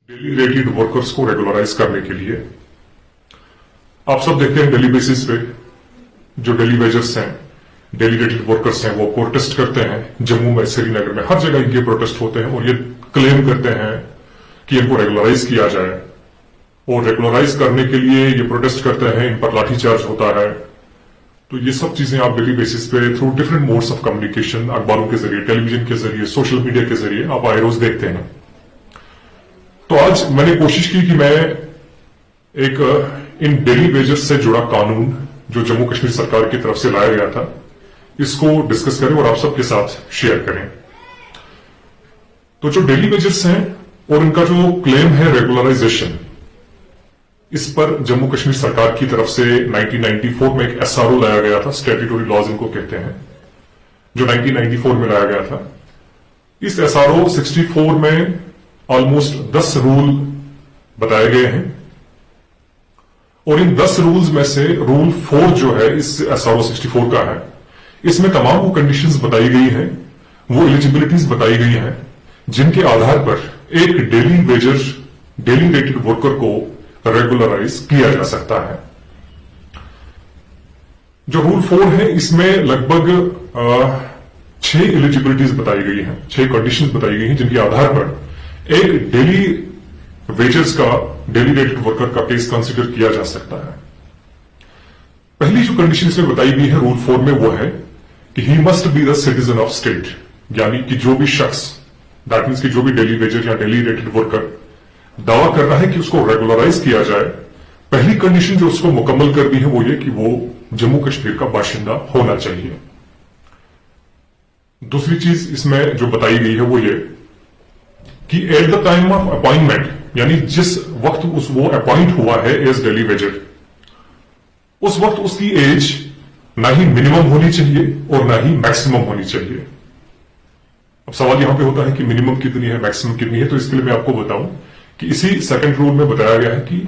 Daily rated workers को regularise करने के लिए आप सब देखते हैं डेली बेसिस पे जो डेली वेजर्स हैं, डेली रेटेड वर्कर्स हैं, वो प्रोटेस्ट करते हैं। जम्मू में, श्रीनगर में, हर जगह इनके प्रोटेस्ट होते हैं और ये क्लेम करते हैं कि इनको रेगुलराइज किया जाए। और रेगुलराइज करने के लिए ये प्रोटेस्ट करते हैं, इन पर लाठीचार्ज होता है। तो ये सब चीजें आप डेली बेसिस पे through different modes of communication, अखबारों के जरिए, टेलीविजन के जरिए, सोशल मीडिया के जरिए आप आए रोज देखते हैं। तो आज मैंने कोशिश की कि मैं एक इन डेली वेजेस से जुड़ा कानून जो जम्मू कश्मीर सरकार की तरफ से लाया गया था, इसको डिस्कस करें और आप सबके साथ शेयर करें। तो जो डेली वेजेस हैं और इनका जो क्लेम है रेगुलराइजेशन, इस पर जम्मू कश्मीर सरकार की तरफ से 1994 में एक एसआरओ लाया गया था, स्टैट्यूटरी लॉज इनको कहते हैं, जो 1994 में लाया गया था। इस एसआरओ 64 में ऑलमोस्ट 10 रूल बताए गए हैं और इन 10 रूल्स में से रूल 4 जो है इस एसआरओ 64 का है, इसमें तमाम वो कंडीशंस बताई गई हैं, वो एलिजिबिलिटीज बताई गई हैं जिनके आधार पर एक daily Vaser, daily rated worker को रेगुलराइज किया जा सकता है। जो रूल 4 है इसमें लगभग 6 एलिजिबिलिटीज बताई गई हैं, 6 कंडीशंस बताई गई हैं जिनके आधार पर एक डेली वेजेस का, डेली रेटेड वर्कर का केस कंसिडर किया जा सकता है। पहली जो कंडीशन इसमें बताई गई है रूल 4 में वो है कि he must be the citizen of state, यानी कि जो भी शख्स, दैट मीन्स कि जो भी डेली वेजर या डेली रेटेड वर्कर दावा कर रहा है कि उसको रेगुलराइज किया जाए, पहली कंडीशन जो उसको मुकम्मल करनी है वो ये कि वो जम्मू कश्मीर का बाशिंदा होना चाहिए। दूसरी चीज इसमें जो बताई गई है वो ये कि at the time of appointment, यानी जिस वक्त वो अपॉइंट हुआ है एज डेली वेजर, उस वक्त उसकी एज ना ही मिनिमम होनी चाहिए और ना ही मैक्सिमम होनी चाहिए। अब सवाल यहां पे होता है कि मिनिमम कितनी है, मैक्सिमम कितनी है। तो इसके लिए मैं आपको बताऊं कि इसी सेकंड रूल में बताया गया है कि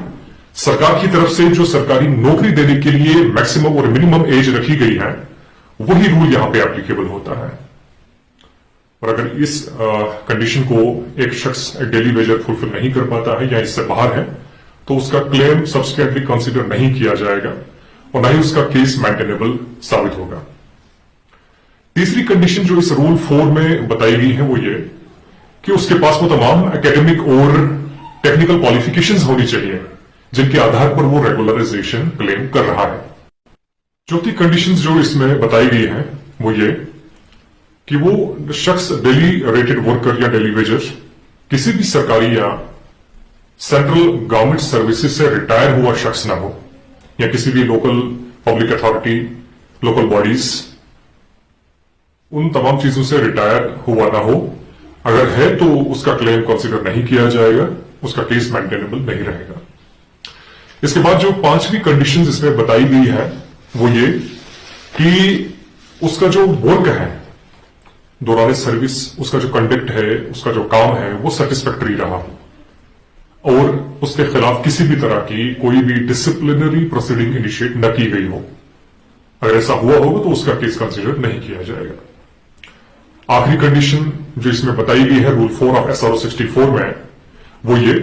सरकार की तरफ से जो सरकारी नौकरी देने के लिए मैक्सिमम और मिनिमम एज रखी गई है, वही रूल यहां पे एप्लीकेबल होता है। और अगर इस कंडीशन को एक शख्स डेली वेजर फुलफिल नहीं कर पाता है या इससे बाहर है, तो उसका क्लेम सब्सिक्वेंटली कंसीडर नहीं किया जाएगा और न ही उसका केस मेंटेनेबल साबित होगा। तीसरी कंडीशन जो इस रूल 4 में बताई गई है वो ये कि उसके पास वो तमाम एकेडमिक और टेक्निकल क्वालिफिकेशंस होनी चाहिए जिनके आधार पर वो रेगुलराइजेशन क्लेम कर रहा है। चौथी कंडीशंस जो इसमें बताई गई है वो ये कि वो शख्स डेली रेटेड वर्कर या डेली वेजर किसी भी सरकारी या सेंट्रल गवर्नमेंट सर्विसेज से रिटायर हुआ शख्स ना हो, या किसी भी local public authority, local bodies, उन तमाम चीजों से रिटायर हुआ ना हो। अगर है तो उसका क्लेम कंसीडर नहीं किया जाएगा, उसका केस मेंटेनेबल नहीं रहेगा। इसके बाद जो 5वीं कंडीशन इसमें बताई गई है वो ये कि उसका जो वर्क है, दौरान सर्विस, उसका जो कंडक्ट है, उसका जो काम है वो सेटिस्फैक्टरी रहा हो और उसके खिलाफ किसी भी तरह की कोई भी डिसिप्लिनरी प्रोसीडिंग इनिशिएट न की गई हो। अगर ऐसा हुआ होगा तो उसका केस कंसीडर नहीं किया जाएगा। आखिरी कंडीशन जो इसमें बताई गई है रूल 4 ऑफ एसआरओ 64 में वो ये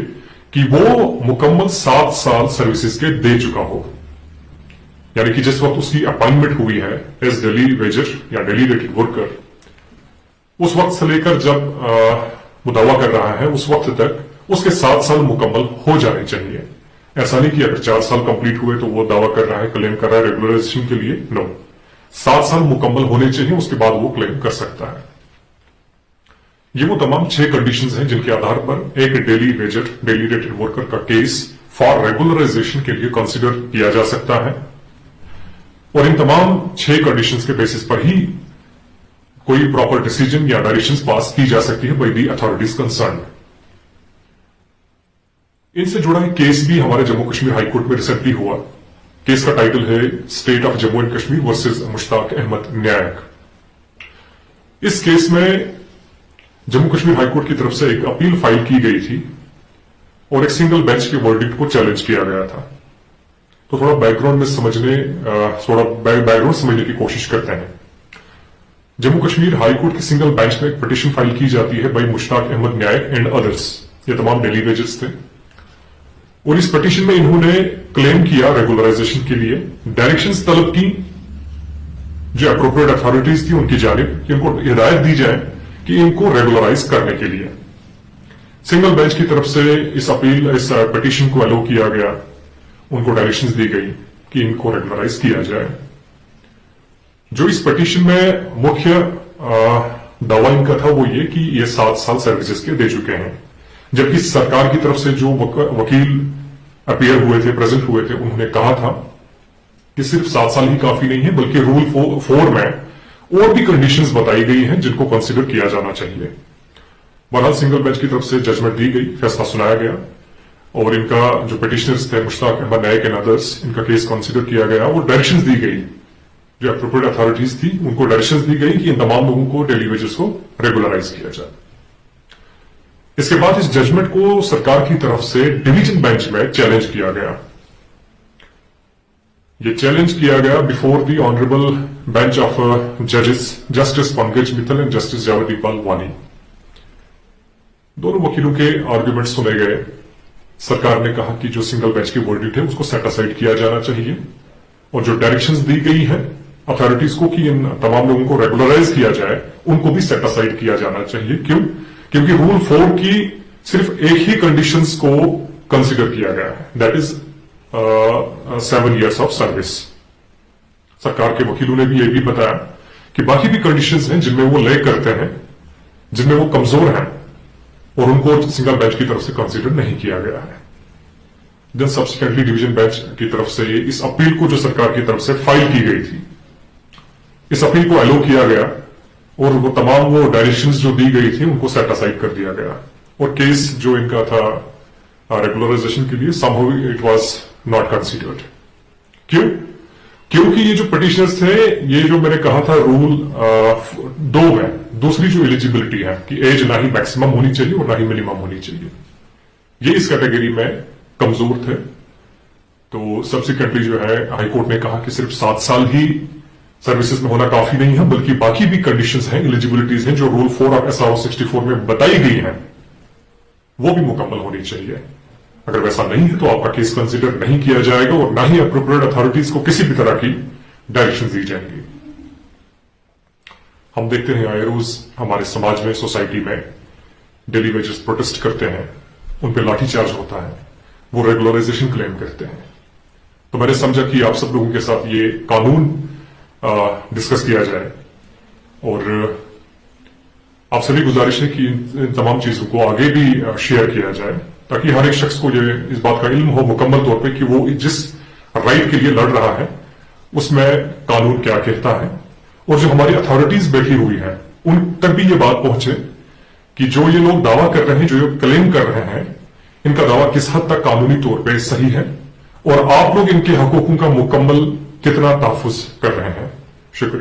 कि वो मुकम्मल 7 साल सर्विसेज के दे चुका हो, यानी कि जिस वक्त उसकी अपॉइंटमेंट हुई है एज डेली वेजर या डेली रेटेड वर्कर, उस वक्त से लेकर जब वो दावा कर रहा है उस वक्त तक उसके 7 साल मुकम्मल हो जाने चाहिए। ऐसा नहीं कि अगर 4 साल कंप्लीट हुए तो वो दावा कर रहा है, क्लेम कर रहा है रेगुलराइजेशन के लिए। नो, 7 साल मुकम्मल होने चाहिए, उसके बाद वो क्लेम कर सकता है। ये वो तमाम 6 कंडीशंस हैं जिनके आधार पर एक daily Vaser, daily rated worker का केस फॉर रेगुलराइजेशन के लिए कंसिडर किया जा सकता है। और इन तमाम 6 कंडीशंस के बेसिस पर ही कोई प्रॉपर डिसीजन या डायरेक्शंस पास की जा सकती है बाय द अथॉरिटीज कंसर्न। इनसे जुड़ा एक केस भी हमारे जम्मू कश्मीर हाईकोर्ट में रिसेंटली हुआ। केस का टाइटल है state of Jammu and Kashmir versus Mushtaq Ahmed न्यायक। इस केस में जम्मू कश्मीर हाईकोर्ट की तरफ से एक अपील फाइल की गई थी और एक सिंगल बेंच के वर्डिक्ट को चैलेंज किया गया था। तो थोड़ा बैकग्राउंड समझने की कोशिश करते हैं। जम्मू कश्मीर हाईकोर्ट की सिंगल बेंच में एक पिटीशन फाइल की जाती है बाय मुश्ताक अहमद न्यायक एंड अदर्स ये तमाम डेली वेजेस थे। और इस पिटीशन में इन्होंने क्लेम किया रेगुलराइजेशन के लिए, डायरेक्शंस तलब की जो अप्रोप्रिएट अथॉरिटीज थी उनकी जानिब, कि इनको हिदायत दी जाए कि इनको रेगुलराइज करने के लिए। सिंगल बेंच की तरफ से इस पिटीशन को अलो किया गया, उनको डायरेक्शंस दी गई कि इनको रेगुलराइज किया जाए। जो इस पिटीशन में मुख्य दावा इनका था वो ये कि ये 7 साल सर्विसेज के दे चुके हैं, जबकि सरकार की तरफ से जो वकील अपीयर हुए थे, प्रेजेंट हुए थे, उन्होंने कहा था कि सिर्फ 7 साल ही काफी नहीं है, बल्कि रूल 4 में और भी कंडीशंस बताई गई हैं जिनको कंसिडर किया जाना चाहिए। बहरहाल सिंगल बेंच की तरफ से जजमेंट दी गई, फैसला सुनाया गया और इनका जो पिटिशनर्स थे मुश्ताक अहमद नायक एंड अदर्स, इनका केस कंसिडर किया गया। वो डायरेक्शंस दी गई, जो अप्रोप्रिएट अथॉरिटीज थी उनको डायरेक्शंस दी गई कि इन तमाम लोगों को डेली वेजेस को रेगुलराइज किया जाए। इसके बाद इस जजमेंट को सरकार की तरफ से डिवीजन बेंच में चैलेंज किया गया। ये चैलेंज किया गया before the honourable bench of जजेस justice Pankaj Mittal and justice Javed Iqbal Wani. दोनों वकीलों के आर्ग्यूमेंट सुने गए। सरकार ने कहा कि जो सिंगल बेंच की वर्डिक्ट है उसको सेट असाइड किया जाना चाहिए और जो डायरेक्शंस दी गई हैं अथॉरिटीज को कि इन तमाम लोगों को रेगुलराइज किया जाए, उनको भी सेट असाइड किया जाना चाहिए। क्यों? क्योंकि रूल 4 की सिर्फ एक ही कंडीशंस को कंसिडर किया गया है, that is 7 years of service. सरकार के वकीलों ने भी यह भी बताया कि बाकी भी कंडीशंस हैं जिनमें वो लय करते हैं, जिनमें वो कमजोर हैं और उनको सिंगल बेंच की तरफ से कंसिडर नहीं किया गया है। देन सब्सिक्वेंटली डिवीजन बेंच की तरफ से इस अपील को जो सरकार की तरफ से फाइल की गई थी, इस अपील को अलो किया गया और वो तमाम वो डायरेक्शंस जो दी गई थी उनको सेट असाइड कर दिया गया और केस जो इनका था रेगुलराइजेशन के लिए somehow it was not considered. क्यों? क्योंकि ये जो पिटिशनर्स थे, ये जो मैंने कहा था रूल 2 में दूसरी जो एलिजिबिलिटी है कि एज ना ही मैक्सिमम होनी चाहिए और ना ही मिनिमम होनी चाहिए, ये इस कैटेगरी में कमजोर थे। तो सब्सिक्वेंटली जो है हाईकोर्ट ने कहा कि सिर्फ 7 साल ही सर्विसेज में होना काफी नहीं है, बल्कि बाकी भी कंडीशंस हैं, एलिजिबिलिटीज हैं जो रूल 4 ऑफ SRO 64 में बताई गई हैं, वो भी मुकम्मल होनी चाहिए। अगर वैसा नहीं है तो आपका केस कंसिडर नहीं किया जाएगा और ना ही अप्रोप्रिएट अथॉरिटीज को किसी भी तरह की डायरेक्शन दी जाएंगी। हम देखते हैं आए रोज हमारे समाज में, सोसाइटी में डेली वेजेस प्रोटेस्ट करते हैं, उन पर लाठीचार्ज होता है, वो रेगुलराइजेशन क्लेम करते हैं। तो मैंने समझा कि आप सब लोगों के साथ ये कानून डिस्कस किया जाए और आप सभी गुजारिश है कि इन तमाम चीजों को आगे भी शेयर किया जाए ताकि हर एक शख्स को ये इस बात का इल्म हो मुकम्मल तौर पे कि वो जिस राइट के लिए लड़ रहा है उसमें कानून क्या कहता है और जो हमारी अथॉरिटीज बैठी हुई हैं उन तक भी ये बात पहुंचे कि जो ये लोग दावा कर रहे हैं, जो ये क्लेम कर रहे हैं, इनका दावा किस हद तक कानूनी तौर पे सही है और आप लोग इनके हकूकों का मुकम्मल कितना तहफ़्फ़ुज़ कर रहे हैं। शुक्रिया।